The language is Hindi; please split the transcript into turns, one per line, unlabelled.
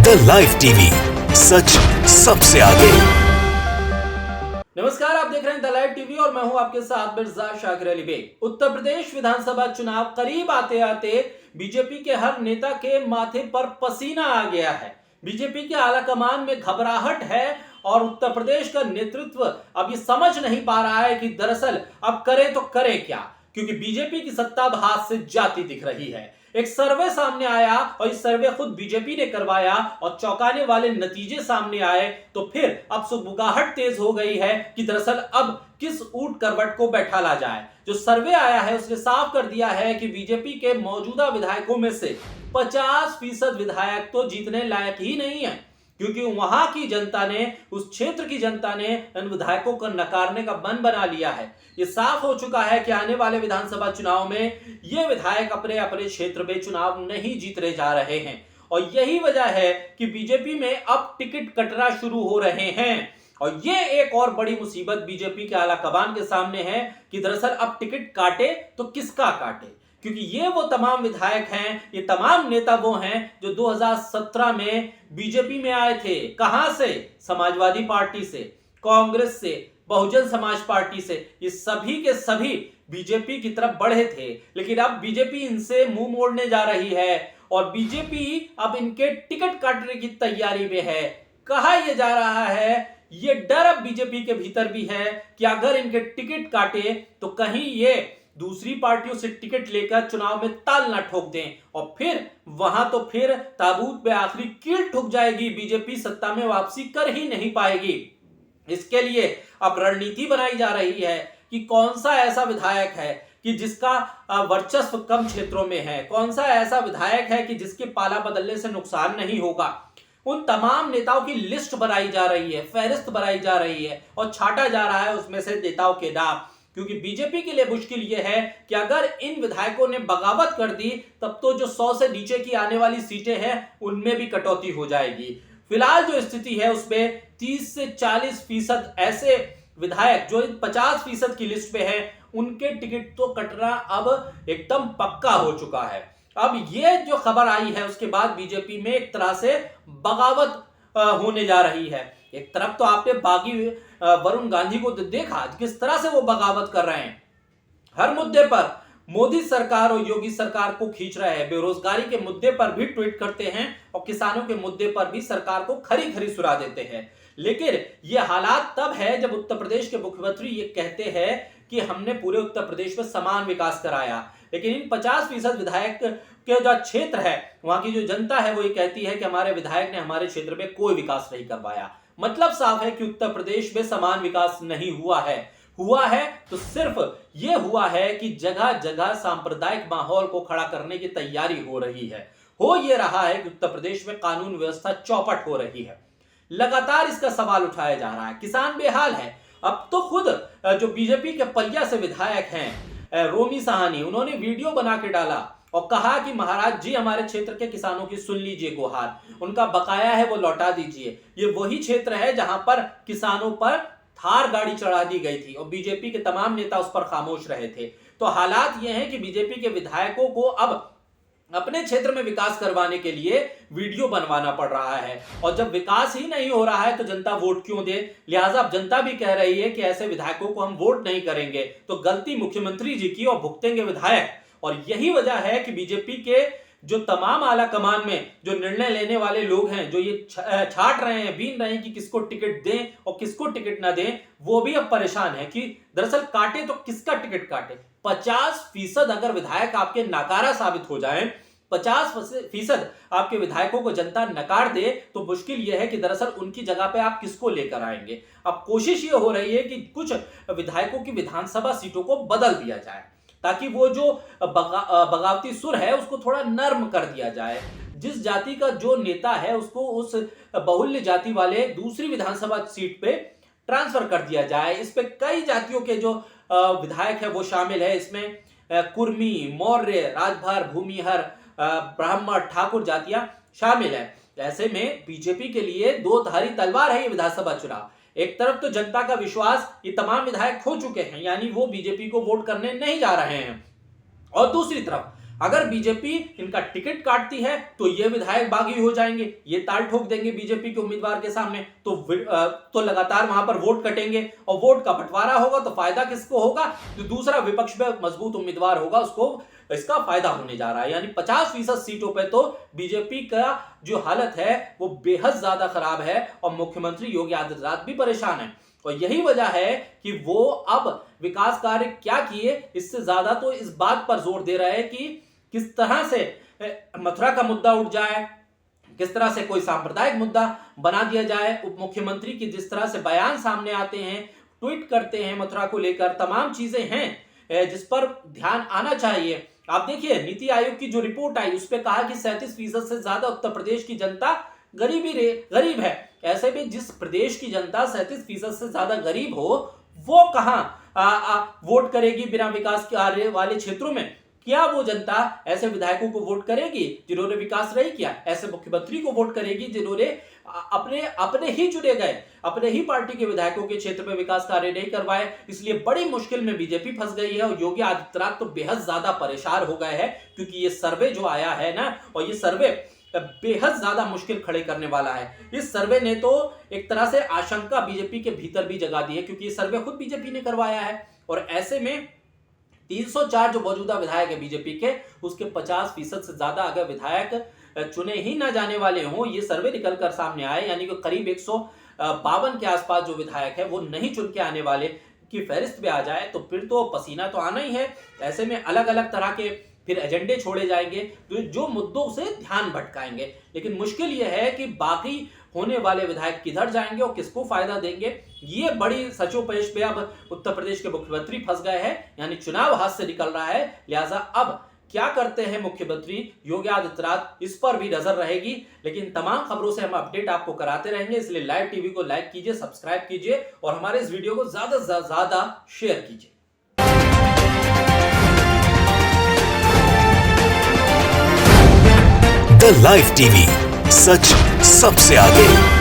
द लाइव टीवी, सच सबसे आगे।
नमस्कार, आप देख रहे हैं द लाइव टीवी और मैं हूं आपके साथ मिर्जा शाकिर अली बेग। उत्तर प्रदेश विधानसभा चुनाव करीब आते आते बीजेपी के हर नेता के माथे पर पसीना आ गया है। बीजेपी के आलाकमान में घबराहट है और उत्तर प्रदेश का नेतृत्व अब ये समझ नहीं पा रहा है कि दरअसल अब करे तो करे क्या, क्योंकि बीजेपी की सत्ता अब हाथ से जाती दिख रही है। एक सर्वे सामने आया और इस सर्वे खुद बीजेपी ने करवाया और चौंकाने वाले नतीजे सामने आए तो फिर अब सुगबुगाहट तेज हो गई है कि दरअसल अब किस ऊंट करवट को बैठाला जाए। जो सर्वे आया है उसने साफ कर दिया है कि बीजेपी के मौजूदा विधायकों में से 50% विधायक तो जीतने लायक ही नहीं है, क्योंकि वहां की जनता ने, उस क्षेत्र की जनता ने इन विधायकों को नकारने का मन बना लिया है। ये साफ हो चुका है कि आने वाले विधानसभा चुनाव में ये विधायक अपने अपने क्षेत्र में चुनाव नहीं जीतने जा रहे हैं और यही वजह है कि बीजेपी में अब टिकट कटरा शुरू हो रहे हैं। और ये एक और बड़ी मुसीबत बीजेपी के आलाकमान के सामने है कि दरअसल अब टिकट काटे तो किसका काटे, क्योंकि ये वो तमाम विधायक हैं, ये तमाम नेता वो हैं जो 2017 में बीजेपी में आए थे। कहां से? समाजवादी पार्टी से, कांग्रेस से, बहुजन समाज पार्टी से। ये सभी के सभी बीजेपी की तरफ बढ़े थे, लेकिन अब बीजेपी इनसे मुंह मोड़ने जा रही है और बीजेपी अब इनके टिकट काटने की तैयारी में है। कहा यह जा रहा है, ये डर अब बीजेपी के भीतर भी है कि अगर इनके टिकट काटे तो कहीं ये दूसरी पार्टियों से टिकट लेकर चुनाव में ताल ना ठोक दें और फिर वहां तो फिर ताबूत में आखिरी कील ठुक जाएगी, बीजेपी सत्ता में वापसी कर ही नहीं पाएगी। इसके लिए अब रणनीति बनाई जा रही है कि कौन सा ऐसा विधायक है कि जिसका वर्चस्व कम क्षेत्रों में है, कौन सा ऐसा विधायक है कि जिसके पाला बदलने से नुकसान नहीं होगा। उन तमाम नेताओं की लिस्ट बनाई जा रही है, फहरिस्त बनाई जा रही है और छाटा जा रहा है उसमें से नेताओं के नाम, क्योंकि बीजेपी के लिए मुश्किल यह है कि अगर इन विधायकों ने बगावत कर दी तब तो जो 100 से नीचे की आने वाली सीटें हैं उनमें भी कटौती हो जाएगी। फिलहाल जो स्थिति है उसमें 30 से 40% ऐसे विधायक जो इन 50% की लिस्ट में है उनके टिकट तो कटना अब एकदम पक्का हो चुका है। अब ये जो खबर आई है उसके बाद बीजेपी में एक तरह से बगावत होने जा रही है। एक तरफ तो आपने बागी वरुण गांधी को देखा किस तरह से वो बगावत कर रहे हैं, हर मुद्दे पर मोदी सरकार और योगी सरकार को खींच रहे हैं। बेरोजगारी के मुद्दे पर भी ट्वीट करते हैं और किसानों के मुद्दे पर भी सरकार को खरी खरी सुरा देते हैं। लेकिन ये हालात तब है जब उत्तर प्रदेश के मुख्यमंत्री ये कहते हैं कि हमने पूरे उत्तर प्रदेश में समान विकास कराया, लेकिन इन 50% विधायक के जो क्षेत्र है वहां की जो जनता है वो ये कहती है कि हमारे विधायक ने हमारे क्षेत्र में कोई विकास नहीं करवाया। मतलब साफ है कि उत्तर प्रदेश में समान विकास नहीं हुआ है तो सिर्फ ये हुआ है कि जगह जगह सांप्रदायिक माहौल को खड़ा करने की तैयारी हो रही है। हो ये रहा है कि उत्तर प्रदेश में कानून व्यवस्था चौपट हो रही है। लगातार इसका सवाल उठाया जा रहा है, किसान बेहाल है। अब तो खुद जो बीजेपी के पलिया से विधायक हैं रोमी साहनी, उन्होंने वीडियो बना के डाला और कहा कि महाराज जी हमारे क्षेत्र के किसानों की सुन लीजिए गुहार, उनका बकाया है वो लौटा दीजिए। ये वही क्षेत्र है जहां पर किसानों पर थार गाड़ी चढ़ा दी गई थी और बीजेपी के तमाम नेता उस पर खामोश रहे थे। तो हालात ये हैं कि बीजेपी के विधायकों को अब अपने क्षेत्र में विकास करवाने के लिए वीडियो बनवाना पड़ रहा है और जब विकास ही नहीं हो रहा है तो जनता वोट क्यों दे। लिहाजा अब जनता भी कह रही है कि ऐसे विधायकों को हम वोट नहीं करेंगे तो गलती मुख्यमंत्री जी की और भुगतेंगे विधायक। और यही वजह है कि बीजेपी के जो तमाम आला कमान में जो निर्णय लेने वाले लोग हैं, जो ये छाट रहे हैं, बीन रहे हैं कि किसको टिकट दें और किसको टिकट ना दें, वो भी अब परेशान है कि दरअसल काटे तो किसका टिकट काटे। 50% अगर विधायक आपके नाकारा साबित हो जाएं, 50% आपके विधायकों को जनता नकार दे तो मुश्किल यह है कि दरअसल उनकी जगह पे आप किसको लेकर आएंगे। अब कोशिश ये हो रही है कि कुछ विधायकों की विधानसभा सीटों को बदल दिया जाए ताकि वो जो बगावती सुर है उसको थोड़ा नर्म कर दिया जाए। जिस जाति का जो नेता है उसको उस बहुल्य जाति वाले दूसरी विधानसभा सीट पे ट्रांसफर कर दिया जाए। इस पे कई जातियों के जो विधायक है वो शामिल है। इसमें कुर्मी, मौर्य, राजभर, भूमिहर, ब्राह्मण, ठाकुर जातियां शामिल है। ऐसे में बीजेपी के लिए दो धारी तलवार है ये विधानसभा चुनाव। एक तरफ तो जनता का विश्वास ये तमाम विधायक खो चुके हैं, यानी वो बीजेपी को वोट करने नहीं जा रहे हैं, और दूसरी तरफ अगर बीजेपी इनका टिकट काटती है तो ये विधायक बागी हो जाएंगे, ये ताल ठोक देंगे बीजेपी के उम्मीदवार के सामने, तो लगातार वहां पर वोट कटेंगे और वोट का बंटवारा होगा तो फायदा किसको होगा? जो दूसरा विपक्ष में मजबूत उम्मीदवार होगा उसको इसका फायदा होने जा रहा है। यानी 50% सीटों पे तो बीजेपी का जो हालत है वो बेहद ज्यादा खराब है और मुख्यमंत्री योगी आदित्यनाथ भी परेशान है। और यही वजह है कि वो अब विकास कार्य क्या किए, इससे ज्यादा तो इस बात पर जोर दे रहे हैं कि किस तरह से मथुरा का मुद्दा उठ जाए, किस तरह से कोई सांप्रदायिक मुद्दा बना दिया जाए। उप मुख्यमंत्री की जिस तरह से बयान सामने आते हैं, ट्वीट करते हैं मथुरा को लेकर, तमाम चीजें हैं जिस पर ध्यान आना चाहिए। आप देखिए नीति आयोग की जो रिपोर्ट आई उस पर कहा कि 37% से ज्यादा उत्तर प्रदेश की जनता गरीब है। ऐसे में जिस प्रदेश की जनता 37% से ज्यादा गरीब हो वो कहां वोट करेगी बिना विकास कार्य वाले क्षेत्रों में? क्या वो जनता ऐसे विधायकों को वोट करेगी जिन्होंने विकास नहीं किया? ऐसे मुख्यमंत्री को वोट करेगी जिन्होंने अपने ही चुने गए, अपने ही पार्टी के विधायकों के क्षेत्र में विकास कार्य नहीं करवाए? इसलिए बड़ी मुश्किल में बीजेपी फंस गई है और योगी आदित्यनाथ तो बेहद ज्यादा परेशान हो गए हैं, क्योंकि ये सर्वे जो आया है ना, और ये सर्वे बेहद ज्यादा मुश्किल खड़े करने वाला है। इस सर्वे ने तो एक तरह से आशंका बीजेपी के भीतर भी जगा दी है, क्योंकि ये सर्वे खुद बीजेपी ने करवाया है। और ऐसे में 304 जो मौजूदा विधायक है बीजेपी के, उसके 50% से ज्यादा अगर विधायक चुने ही ना जाने वाले हों, ये सर्वे निकल कर सामने आए, यानी कि करीब 152 के आसपास जो विधायक है वो नहीं चुन के आने वाले की फहरिस्त में आ जाए, तो फिर तो पसीना तो आना ही है। ऐसे में अलग अलग तरह के फिर एजेंडे छोड़े जाएंगे जो मुद्दों से ध्यान भटकाएंगे। लेकिन मुश्किल यह है कि बाकी होने वाले विधायक किधर जाएंगे और किसको फायदा देंगे, ये बड़ी सचोपेश पे अब उत्तर प्रदेश के मुख्यमंत्री फंस गए हैं। यानी चुनाव हाथ से निकल रहा है, लिहाजा अब क्या करते हैं मुख्यमंत्री योगी आदित्यनाथ, इस पर भी नजर रहेगी। लेकिन तमाम खबरों से हम अपडेट आपको कराते रहेंगे, इसलिए लाइव टीवी को लाइक कीजिए, सब्सक्राइब कीजिए और हमारे इस वीडियो को ज्यादा से ज्यादा शेयर कीजिए।
द लाइव टीवी, सच सबसे आगे।